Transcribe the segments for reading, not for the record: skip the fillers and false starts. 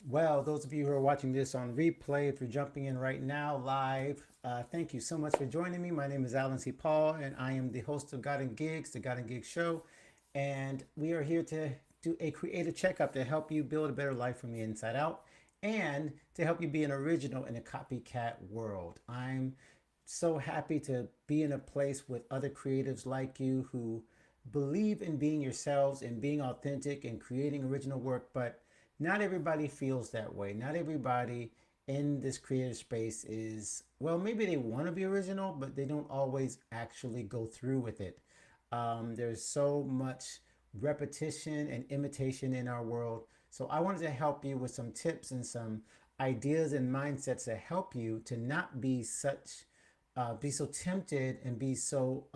Well, those of you who are watching this on replay, if you're jumping in right now live, thank you so much for joining me. My name is Alan C. Paul, and I am the host of God and Gigs, the God and Gigs Show. And we are here to do a creative checkup to help you build a better life from the inside out and to help you be an original in a copycat world. I'm so happy to be in a place with other creatives like you who believe in being yourselves and being authentic and creating original work, but not everybody feels that way. Not everybody in this creative space is, well, maybe they want to be original, but they don't always actually go through with it. There's so much repetition and imitation in our world. So I wanted to help you with some tips and some ideas and mindsets to help you to not be so tempted and be so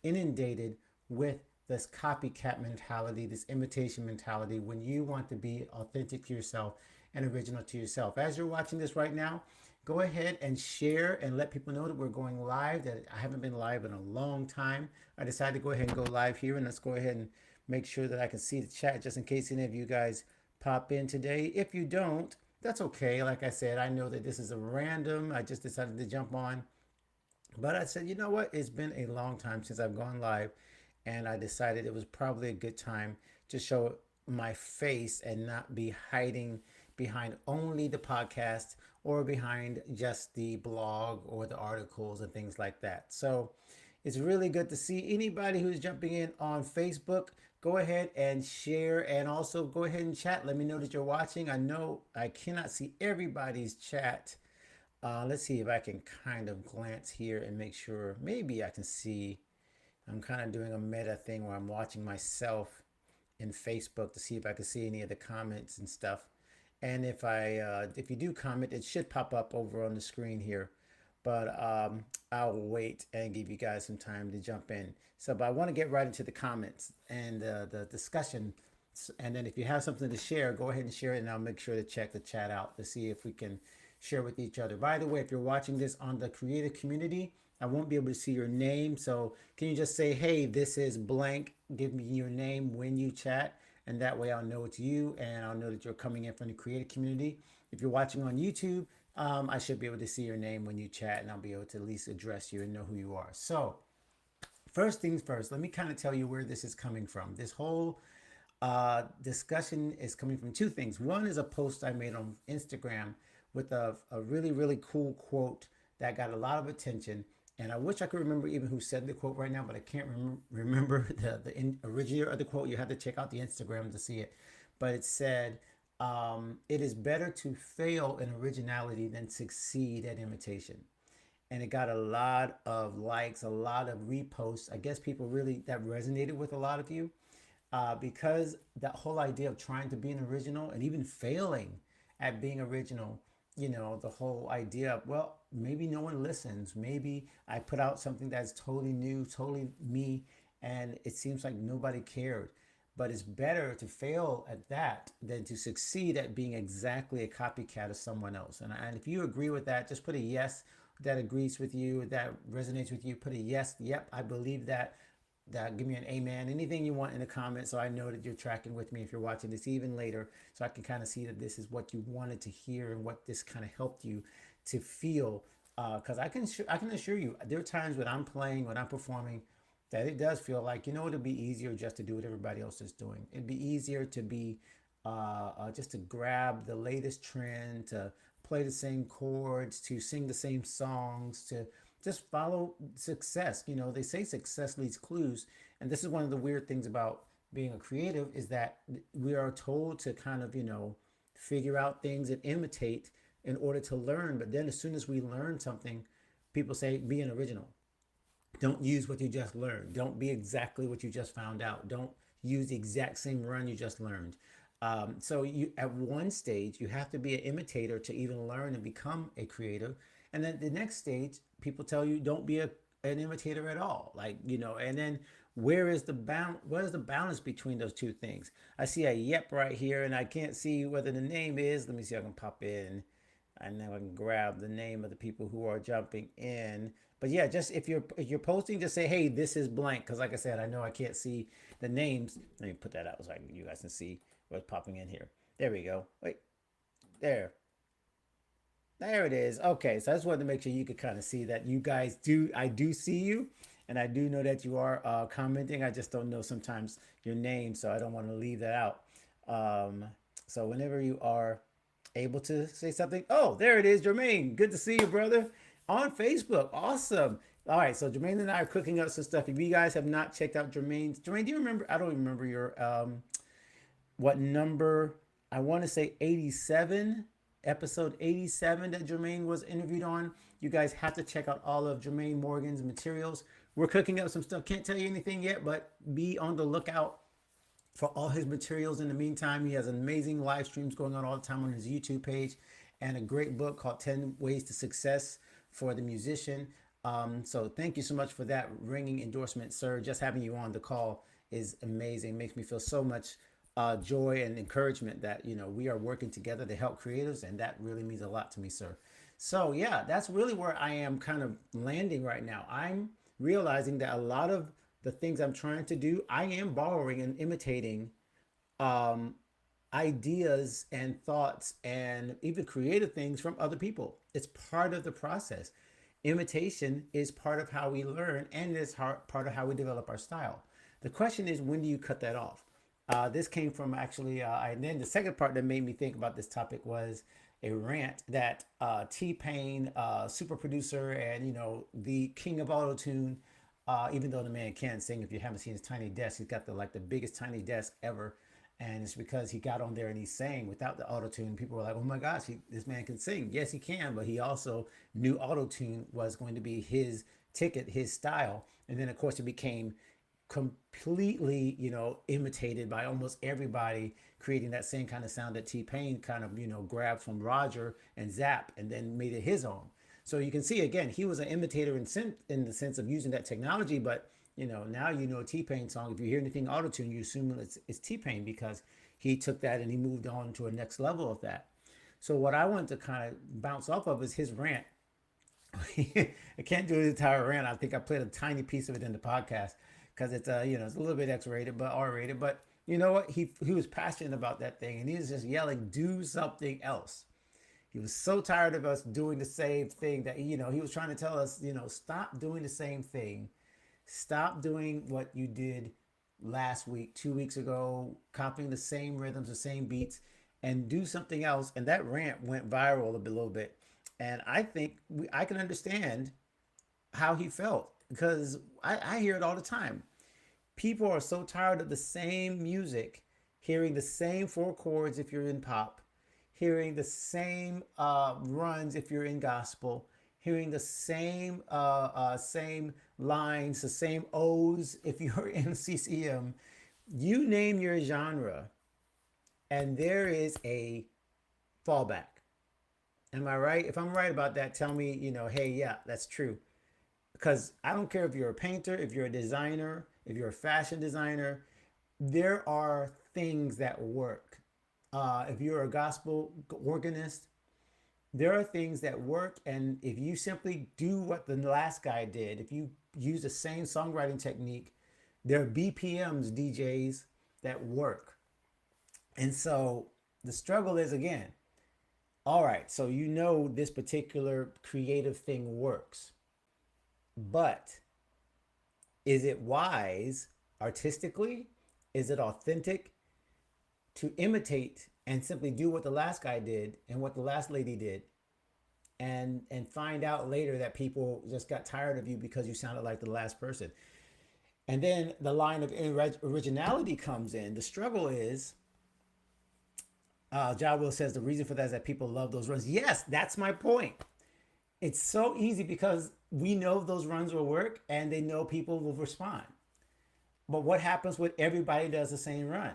inundated with this copycat mentality, this imitation mentality, when you want to be authentic to yourself and original to yourself. As you're watching this right now, go ahead and share and let people know that we're going live, that I haven't been live in a long time. I decided to go ahead and go live here, and let's go ahead and make sure that I can see the chat just in case any of you guys pop in today. If you don't, that's okay. Like I said, I know that this is a random. I just decided to jump on. But I said, you know what? It's been a long time since I've gone live, and I decided it was probably a good time to show my face and not be hiding behind only the podcast or behind just the blog or the articles and things like that. So it's really good to see anybody who's jumping in on Facebook. Go ahead and share, and also go ahead and chat. Let me know that you're watching. I know I cannot see everybody's chat. Let's see if I can kind of glance here and make sure maybe I can see. I'm kind of doing a meta thing where I'm watching myself in Facebook to see if I can see any of the comments and stuff. And if you do comment, it should pop up over on the screen here. But I'll wait and give you guys some time to jump in. So, but I want to get right into the comments and the discussion. And then if you have something to share, go ahead and share it, and I'll make sure to check the chat out to see if we can share with each other. By the way, if you're watching this on the creative community, I won't be able to see your name. So can you just say, hey, this is blank. Give me your name when you chat. And that way I'll know it's you, and I'll know that you're coming in from the creative community. If you're watching on YouTube, I should be able to see your name when you chat, and I'll be able to at least address you and know who you are. So first things first, let me kind of tell you where this is coming from. This whole discussion is coming from two things. One is a post I made on Instagram with a really, really cool quote that got a lot of attention. And I wish I could remember even who said the quote right now, but I can't remember the originator of the quote. You have to check out the Instagram to see it. But it said, it is better to fail in originality than succeed at imitation. And it got a lot of likes, a lot of reposts. I guess people really, that resonated with a lot of you, because that whole idea of trying to be an original and even failing at being original, the whole idea of, well, maybe no one listens. Maybe I put out something that's totally new, totally me, and it seems like nobody cared. But it's better to fail at that than to succeed at being exactly a copycat of someone else. And if you agree with that, just put a yes. That agrees with you, that resonates with you, put a yes. Yep, I believe that. Give me an amen, anything you want in the comments, so I know that you're tracking with me if you're watching this even later, so I can kind of see that this is what you wanted to hear and what this kind of helped you to feel. Because I can assure you, there are times when I'm playing, when I'm performing, that it does feel like, it'd be easier just to do what everybody else is doing. It'd be easier to be just to grab the latest trend, to play the same chords, to sing the same songs, to just follow success. They say success leaves clues. And this is one of the weird things about being a creative, is that we are told to kind of, figure out things and imitate in order to learn. But then as soon as we learn something, people say, be an original. Don't use what you just learned. Don't be exactly what you just found out. Don't use the exact same run you just learned. So you, at one stage, you have to be an imitator to even learn and become a creative. And then the next stage, people tell you don't be an imitator at all. And then where is the what is the balance between those two things? I see a yep right here, and I can't see whether the name is. Let me see if I can pop in. And now I can grab the name of the people who are jumping in. But yeah, just if you're posting, just say, hey, this is blank. Because like I said, I know I can't see the names. Let me put that out so you guys can see what's popping in here. There we go. Wait. There. There it is. Okay, so I just wanted to make sure you could kind of see that you guys do. I do see you, and I do know that you are commenting. I just don't know sometimes your name, so I don't want to leave that out. Um, so whenever you are able to say something, oh, there it is, Jermaine. Good to see you, brother, on Facebook. Awesome. All right, so Jermaine and I are cooking up some stuff. If you guys have not checked out Jermaine, do you remember? I don't remember your what number. I want to say 87, episode 87 that Jermaine was interviewed on. You guys have to check out all of Jermaine Morgan's materials. We're cooking up some stuff. Can't tell you anything yet, but be on the lookout for all his materials. In the meantime, he has amazing live streams going on all the time on his YouTube page, and a great book called 10 Ways to Success for the Musician. So thank you so much for that ringing endorsement, sir. Just having you on the call is amazing. Makes me feel so much joy and encouragement that we are working together to help creatives, and that really means a lot to me, sir. So yeah, that's really where I am kind of landing right now. I'm realizing that a lot of the things I'm trying to do, I am borrowing and imitating um, ideas and thoughts and even creative things from other people. It's part of the process. Imitation is part of how we learn, and it's part of how we develop our style. The question is, when do you cut that off? This came from actually, and then the second part that made me think about this topic was a rant that T-Pain, super producer and the king of auto tune, even though the man can sing. If you haven't seen his tiny desk, he's got the biggest tiny desk ever, and it's because he got on there and he sang without the auto tune. People were like, "Oh my gosh, this man can sing." Yes, he can, but he also knew auto tune was going to be his ticket, his style, and then of course it became completely, imitated by almost everybody, creating that same kind of sound that T-Pain kind of, grabbed from Roger and Zapp and then made it his own. So you can see again, he was an imitator in the sense of using that technology, but now a T-Pain song. If you hear anything auto-tune, you assume it's T-Pain because he took that and he moved on to a next level of that. So what I want to kind of bounce off of is his rant. I can't do the entire rant. I think I played a tiny piece of it in the podcast because it's it's a little bit X-rated but R-rated. But you know what? He was passionate about that thing, and he was just yelling, "Do something else." He was so tired of us doing the same thing that he was trying to tell us, stop doing the same thing, stop doing what you did last week, 2 weeks ago, copying the same rhythms, the same beats, and do something else. And that rant went viral a little bit, and I think I can understand how he felt because I hear it all the time. People are so tired of the same music, hearing the same four chords if you're in pop, hearing the same runs if you're in gospel, hearing the same lines, the same O's if you're in CCM. You name your genre, and there is a fallback. Am I right? If I'm right about that, tell me, hey, yeah, that's true. Because I don't care if you're a painter, if you're a designer, if you're a fashion designer, there are things that work. If you're a gospel organist, there are things that work. And if you simply do what the last guy did, if you use the same songwriting technique, there are BPMs, DJs, that work. And so the struggle is again, all right, so this particular creative thing works, but is it wise artistically? Is it authentic to imitate and simply do what the last guy did and what the last lady did, and find out later that people just got tired of you because you sounded like the last person? And then the line of originality comes in. The struggle is, Ja Will says the reason for that is that people love those runs. Yes, that's my point. It's so easy because we know those runs will work and they know people will respond. But what happens when everybody does the same run?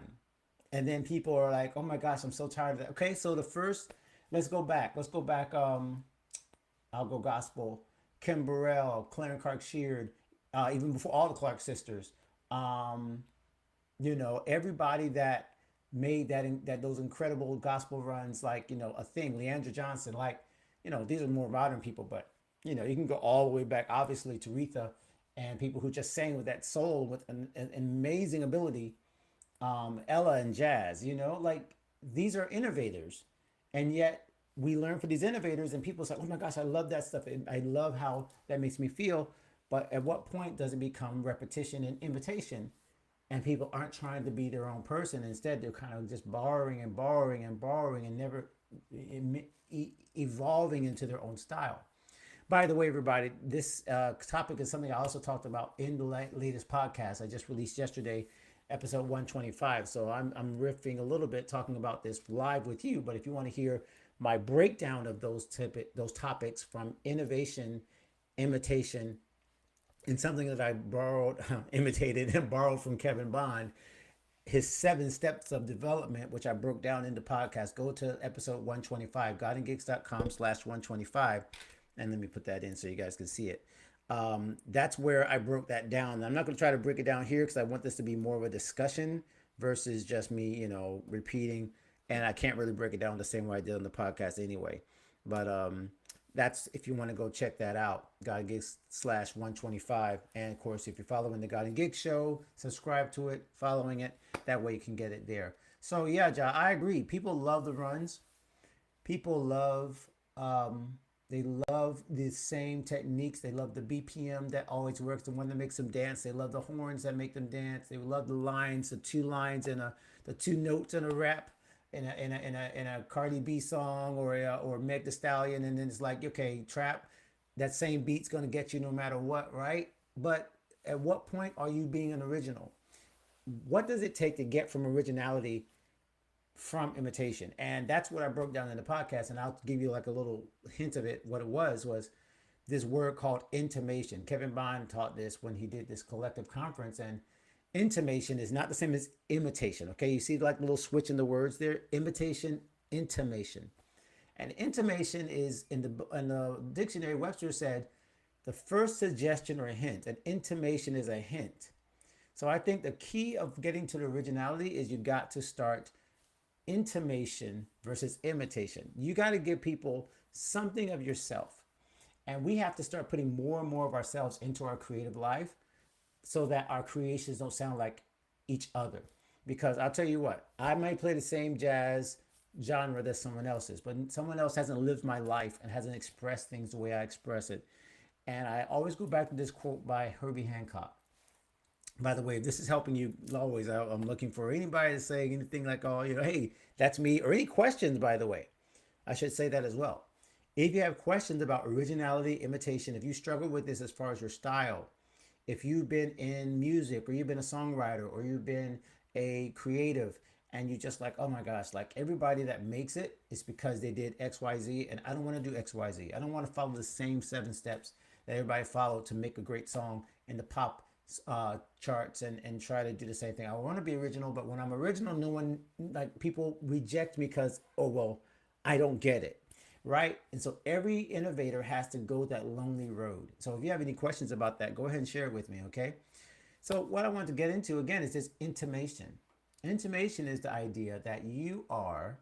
And then people are like, "Oh my gosh, I'm so tired of that." Okay, so let's go back. Let's go back. I'll go gospel. Kim Burrell, Clarence Clark Sheard, even before all the Clark sisters. Um, everybody that made that those incredible gospel runs, like a thing. Leandra Johnson, like these are more modern people, but you can go all the way back, obviously, to Aretha, and people who just sang with that soul with an amazing ability. Ella and Jazz, like these are innovators, And yet we learn from these innovators, and people say, oh my gosh, I love that stuff. I love how that makes me feel. But at what point does it become repetition and imitation? And people aren't trying to be their own person. Instead, they're kind of just borrowing and borrowing and borrowing and never evolving into their own style. By the way, everybody, this topic is something I also talked about in the latest podcast I just released yesterday, episode 125. So I'm riffing a little bit, talking about this live with you. But if you want to hear my breakdown of those topics from innovation, imitation, and something that I borrowed, imitated, and borrowed from Kevin Bond, his 7 steps of development, which I broke down in the podcast, go to episode 125, godandgigs.com/125. And let me put that in so you guys can see it. That's where I broke that down. I'm not going to try to break it down here because I want this to be more of a discussion versus just me, repeating. And I can't really break it down the same way I did on the podcast anyway. But that's if you want to go check that out, God and Gigs/125. And of course, if you're following the God and Gigs show, subscribe to it, following it. That way you can get it there. So yeah, Ja, I agree. People love the runs. People love they love the same techniques. They love the BPM that always works, the one that makes them dance. They love the horns that make them dance. They love the lines, the 2 lines and the 2 notes in a rap in a Cardi B song or Meg Thee Stallion, and then it's like, okay, trap, that same beat's gonna get you no matter what, right? But at what point are you being an original? What does it take to get from originality from imitation? And that's what I broke down in the podcast, and I'll give you like a little hint of it. What it was this word called intimation. Kevin Bond taught this when he did this collective conference, and intimation is not the same as imitation. Okay, you see like a little switch in the words there: imitation, intimation. And intimation is in the dictionary. Webster said the first suggestion or a hint. An intimation is a hint. So I think the key of getting to the originality is you got to start intimation versus imitation. You got to give people something of yourself. And we have to start putting more and more of ourselves into our creative life so that our creations don't sound like each other. Because I'll tell you what, I might play the same jazz genre that someone else is, but someone else hasn't lived my life and hasn't expressed things the way I express it. And I always go back to this quote by Herbie Hancock. By the way, if this is helping you, always, I'm looking for anybody to say anything like, oh, hey, that's me, or any questions, by the way. I should say that as well. If you have questions about originality, imitation, if you struggle with this as far as your style, if you've been in music or you've been a songwriter or you've been a creative and you just like, oh my gosh, like everybody that makes it is because they did XYZ, and I don't want to do XYZ. I don't want to follow the same 7 steps that everybody followed to make a great song in the pop charts and try to do the same thing. I want to be original, but when I'm original, no one, like, people reject me because, oh, well, I don't get it. Right? And so every innovator has to go that lonely road. So if you have any questions about that, go ahead and share it with me, okay? So what I want to get into again is this intimation. Intimation is the idea that you are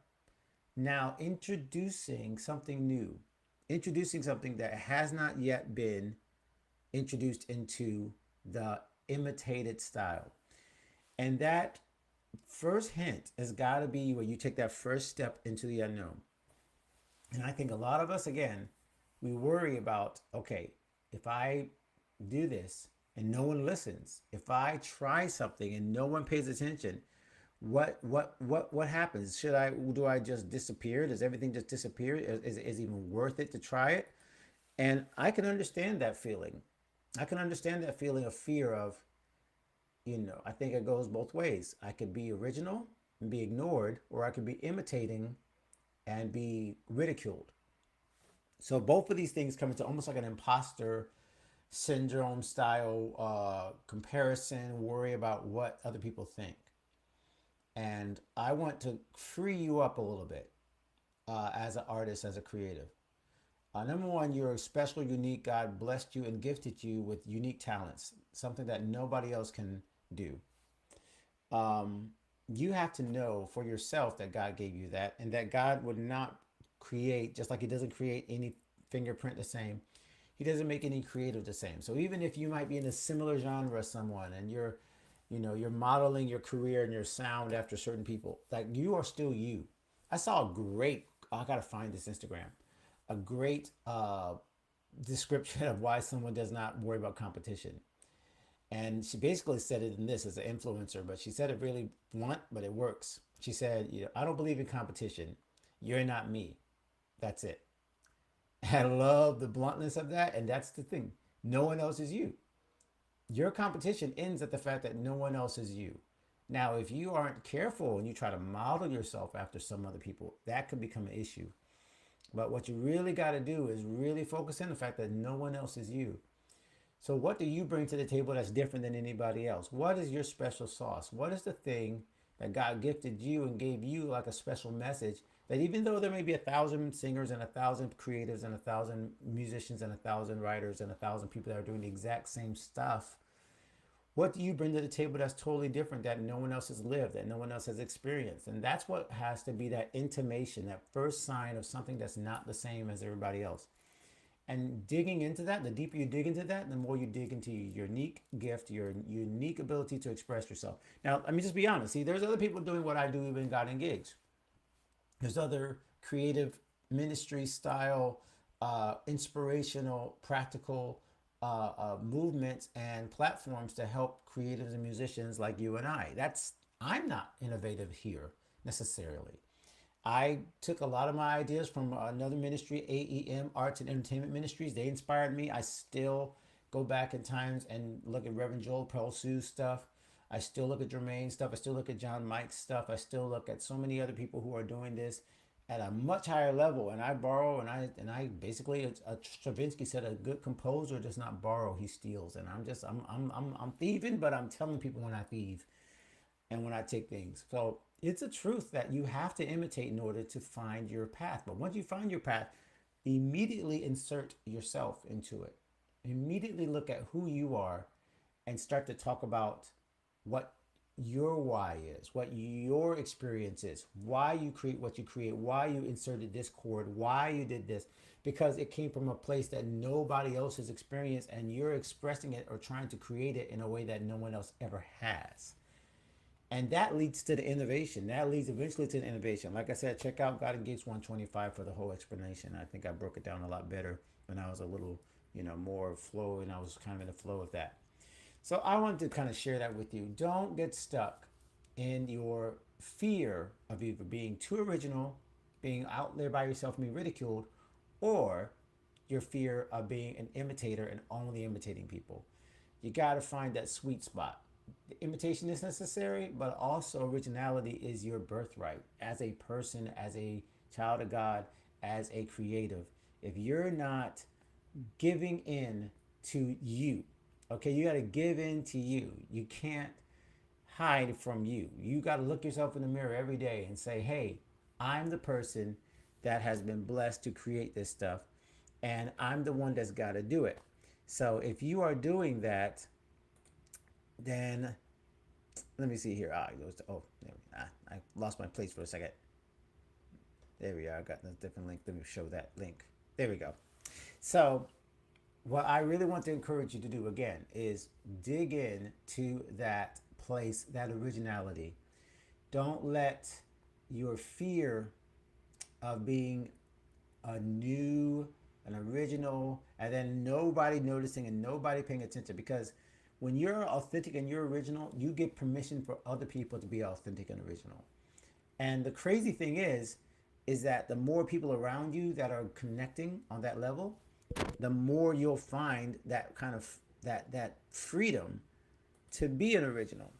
now introducing something new, introducing something that has not yet been introduced into the imitated style. And that first hint has got to be where you take that first step into the unknown. And I think a lot of us, again, we worry about, okay, if I do this and no one listens, if I try something and no one pays attention, what happens? Do I just disappear? Does everything just disappear? Is it even worth it to try it? And I can understand that feeling. I can understand that feeling of fear of, I think it goes both ways. I could be original and be ignored, or I could be imitating and be ridiculed. So both of these things come into almost like an imposter syndrome style comparison, worry about what other people think. And I want to free you up a little bit as an artist, as a creative. Number one, you're a special, unique. God blessed you and gifted you with unique talents, something that nobody else can do. You have to know for yourself that God gave you that, and that God would not create, just like he doesn't create any fingerprint the same, he doesn't make any creative the same. So even if you might be in a similar genre as someone and you're modeling your career and your sound after certain people, like, you are still you. I saw a great oh, I gotta find this Instagram. A great description of why someone does not worry about competition. And she basically said it in this as an influencer, but she said it really blunt, but it works. She said, I don't believe in competition. You're not me. That's it. I love the bluntness of that. And that's the thing. No one else is you. Your competition ends at the fact that no one else is you. Now, if you aren't careful and you try to model yourself after some other people, that could become an issue. But what you really got to do is really focus on the fact that no one else is you. So what do you bring to the table that's different than anybody else? What is your special sauce? What is the thing that God gifted you and gave you like a special message that even though there may be 1,000 singers and 1,000 creatives and 1,000 musicians and 1,000 writers and 1,000 people that are doing the exact same stuff, what do you bring to the table that's totally different that no one else has lived, that no one else has experienced? And that's what has to be that intimation, that first sign of something that's not the same as everybody else. And digging into that, the deeper you dig into that, the more you dig into your unique gift, your unique ability to express yourself. Now, let me just be honest. See, there's other people doing what I do even got in gigs. There's other creative ministry style, inspirational, practical movements and platforms to help creatives and musicians like you and I. I'm not innovative here necessarily. I took a lot of my ideas from another ministry, AEM, Arts and Entertainment Ministries. They inspired me. I still go back in times and look at Reverend Joel Pelsu's stuff. I still look at Jermaine's stuff. I still look at John Mike's stuff. I still look at so many other people who are doing this at a much higher level. And I borrow and I basically, Stravinsky said, a good composer does not borrow, he steals. And I'm thieving, but I'm telling people when I thieve and when I take things. So it's a truth that you have to imitate in order to find your path. But once you find your path, immediately insert yourself into it. Immediately look at who you are and start to talk about what your why is, what your experience is, why you create what you create, why you inserted this chord, why you did this, because it came from a place that nobody else has experienced and you're expressing it or trying to create it in a way that no one else ever has. And that leads to the innovation. That leads eventually to the innovation. Like I said, check out God and Gigs 125 for the whole explanation. I think I broke it down a lot better when I was a little, more flow and I was kind of in the flow of that. So I wanted to kind of share that with you. Don't get stuck in your fear of either being too original, being out there by yourself and being ridiculed, or your fear of being an imitator and only imitating people. You got to find that sweet spot. The imitation is necessary, but also originality is your birthright as a person, as a child of God, as a creative. If you're not giving in to you, okay, you got to give in to you. You can't hide from you. You got to look yourself in the mirror every day and say, hey, I'm the person that has been blessed to create this stuff, and I'm the one that's got to do it. So if you are doing that, then let me see here. I lost my place for a second. There we are. I got a different link. Let me show that link. There we go. So what I really want to encourage you to do again is dig in to that place, that originality. Don't let your fear of being an original, and then nobody noticing and nobody paying attention, because when you're authentic and you're original, you give permission for other people to be authentic and original. And the crazy thing is that the more people around you that are connecting on that level, the more you'll find that kind of that freedom to be an original.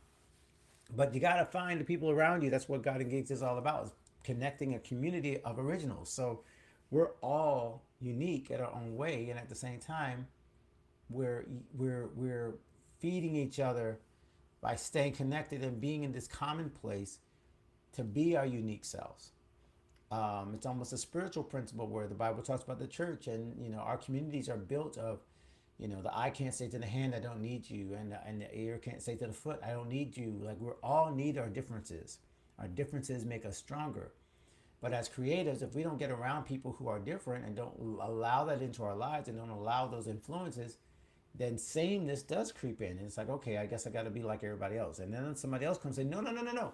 But you got to find the people around you. That's what God and Gigs is all about, is connecting a community of originals. So we're all unique at our own way, and at the same time, we're feeding each other by staying connected and being in this common place to be our unique selves. It's almost a spiritual principle where the Bible talks about the church, and our communities are built of, the eye can't say to the hand, I don't need you, and the ear can't say to the foot, I don't need you. Like, we all need our differences. Our differences make us stronger. But as creatives, if we don't get around people who are different and don't allow that into our lives and don't allow those influences, then sameness does creep in. And it's like, okay, I guess I got to be like everybody else. And then somebody else comes and say, no.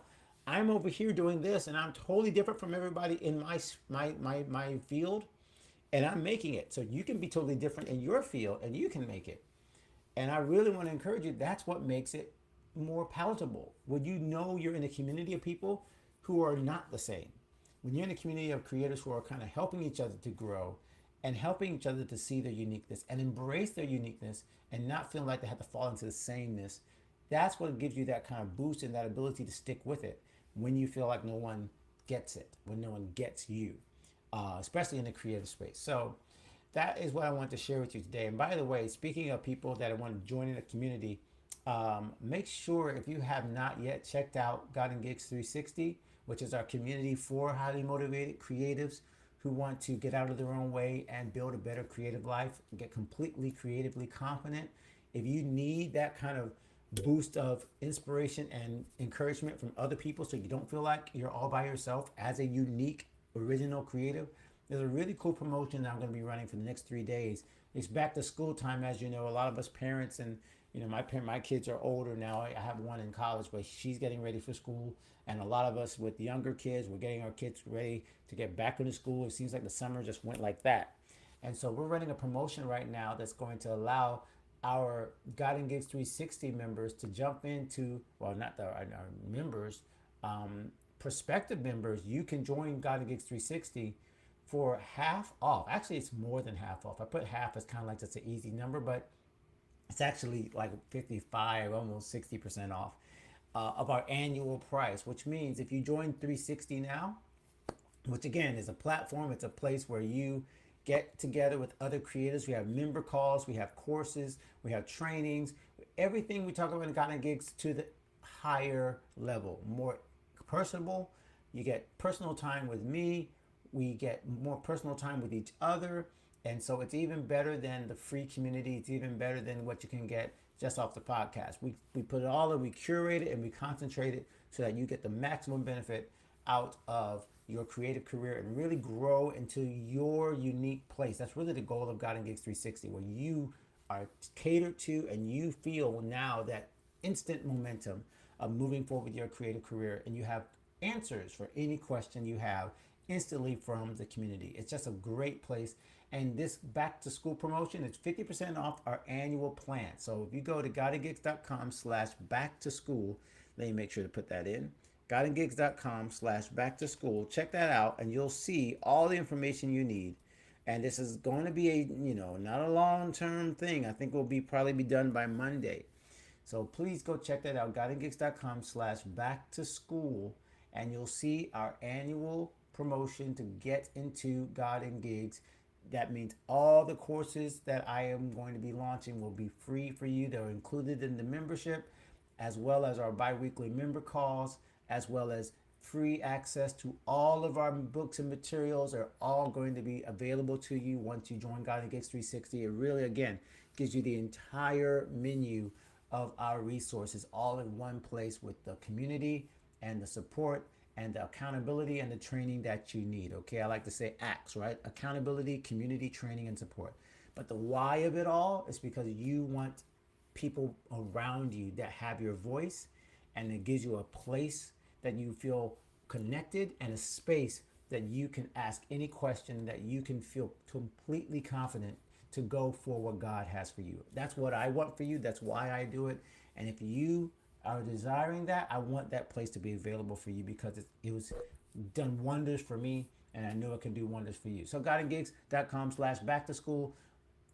I'm over here doing this, and I'm totally different from everybody in my field, and I'm making it. So you can be totally different in your field, and you can make it. And I really want to encourage you. That's what makes it more palatable. When you know you're in a community of people who are not the same, when you're in a community of creators who are kind of helping each other to grow and helping each other to see their uniqueness and embrace their uniqueness and not feel like they have to fall into the sameness, that's what gives you that kind of boost and that ability to stick with it when you feel like no one gets it, when no one gets you, especially in the creative space. So that is what I want to share with you today. And by the way, speaking of people that want to join in a community, make sure if you have not yet checked out God and Gigs 360, which is our community for highly motivated creatives who want to get out of their own way and build a better creative life, get completely creatively confident. If you need that kind of boost of inspiration and encouragement from other people so you don't feel like you're all by yourself as a unique, original creative, there's a really cool promotion that I'm going to be running for the next 3 days. It's back to school time, as you know. A lot of us parents, and my kids are older now. I have one in college, but she's getting ready for school. And a lot of us with younger kids, we're getting our kids ready to get back into school. It seems like the summer just went like that. And so we're running a promotion right now that's going to allow our God and Gigs 360 members to jump into, well, not our members, prospective members. You can join God and Gigs 360 for half off. Actually, it's more than half off. I put half as kind of like just an easy number, but it's actually like 55, almost 60% off of our annual price, which means if you join 360 now, which again is a platform, it's a place where you get together with other creators. We have member calls, we have courses, we have trainings, everything we talk about in God and Gigs to the higher level, more personable. You get personal time with me. We get more personal time with each other. And so it's even better than the free community. It's even better than what you can get just off the podcast. We put it all in, we curate it, and we concentrate it so that you get the maximum benefit out of your creative career and really grow into your unique place. That's really the goal of God and Gigs 360, where you are catered to and you feel now that instant momentum of moving forward with your creative career, and you have answers for any question you have instantly from the community. It's just a great place. And this back to school promotion is 50% off our annual plan. So if you go to godandgigs.com/back to school, let me make sure to put that in. godandgigs.com/back to school. Check that out and you'll see all the information you need. And this is going to be a, not a long-term thing. I think we'll probably be done by Monday. So please go check that out. godandgigs.com/back to school. And you'll see our annual promotion to get into God and Gigs. That means all the courses that I am going to be launching will be free for you. They're included in the membership, as well as our bi-weekly member calls, as well as free access to all of our books and materials are all going to be available to you once you join God and Gigs 360. It really, again, gives you the entire menu of our resources all in one place with the community and the support and the accountability and the training that you need. Okay, I like to say ACTS, right? Accountability, community, training, and support. But the why of it all is because you want people around you that have your voice, and it gives you a place that you feel connected and a space that you can ask any question, that you can feel completely confident to go for what God has for you. That's what I want for you. That's why I do it. And if you are desiring that, I want that place to be available for you, because it was done wonders for me, and I know it can do wonders for you. So godandgigs.com/back to school,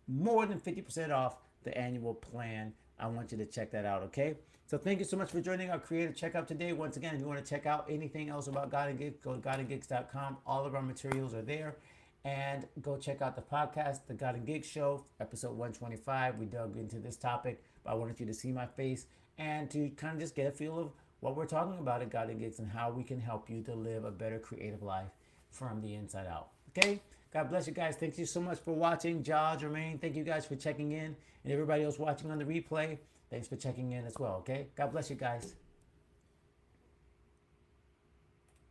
more than 50% off the annual plan. I want you to check that out, okay? So thank you so much for joining our creative checkup today. Once again, if you want to check out anything else about God and Gigs, go to godandgigs.com. All of our materials are there. And go check out the podcast, The God and Gigs Show, episode 125. We dug into this topic, but I wanted you to see my face and to kind of just get a feel of what we're talking about at God and Gigs and how we can help you to live a better creative life from the inside out. Okay? God bless you guys. Thank you so much for watching. Jermaine, thank you guys for checking in. And everybody else watching on the replay, thanks for checking in as well. Okay? God bless you guys.